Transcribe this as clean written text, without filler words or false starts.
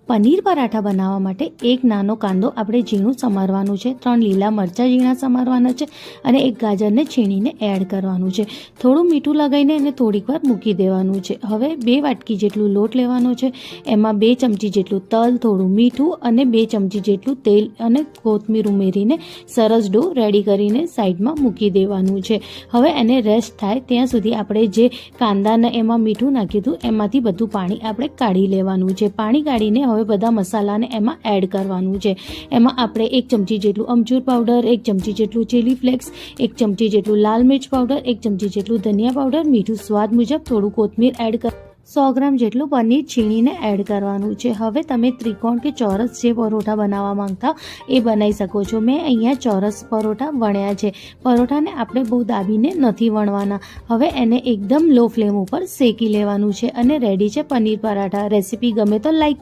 પનીર પરાઠા બનાવવા માટે એક નાનો કાંદો આપણે ઝીણું સમારવાનું છે, 3 લીલા મરચાં ઝીણા સમારવાના છે અને એક ગાજરને છીણીને એડ કરવાનું છે. થોડું મીઠું લગાવીને એને થોડીક વાર મૂકી દેવાનું છે. હવે 2 વાટકી જેટલું લોટ લેવાનો છે, એમાં 2 ચમચી જેટલું તલ, થોડું મીઠું અને 2 ચમચી જેટલું તેલ અને કોથમીર ઉમેરીને સરસ ડો રેડી કરીને સાઈડમાં મૂકી દેવાનું છે. હવે એને રેસ્ટ થાય ત્યાં સુધી આપણે જે કાંદાને એમાં મીઠું નાખ્યું હતું એમાંથી બધું પાણી આપણે કાઢી લેવાનું છે. પાણી કાઢીને હવે બધા મસાલાને એમાં એડ કરવાનું છે. એમાં આપણે 1 ચમચી જેટલું અમચૂર પાવડર, 1 ચમચી જેટલું ચીલી ફ્લેક્સ, 1 ચમચી જેટલું લાલ મિર્ચ પાવડર, 1 ચમચી જેટલું ધનિયા પાવડર, મીઠું સ્વાદ મુજબ, થોડું કોથમીર એડ કર 100 ગ્રામ જેટલું પનીર છીણીને એડ કરવાનું છે. હવે તમે ત્રિકોણ કે ચોરસ જે પરોઠા બનાવવા માંગતા એ બનાવી શકો છો. મેં અહીંયા ચોરસ પરોઠા વણ્યા છે. પરોઠાને આપણે બહુ દાબીને નથી વણવાના. હવે એને એકદમ લો ફ્લેમ ઉપર શેકી લેવાનું છે અને રેડી છે પનીર પરાઠા. રેસીપી ગમે તો લાઈક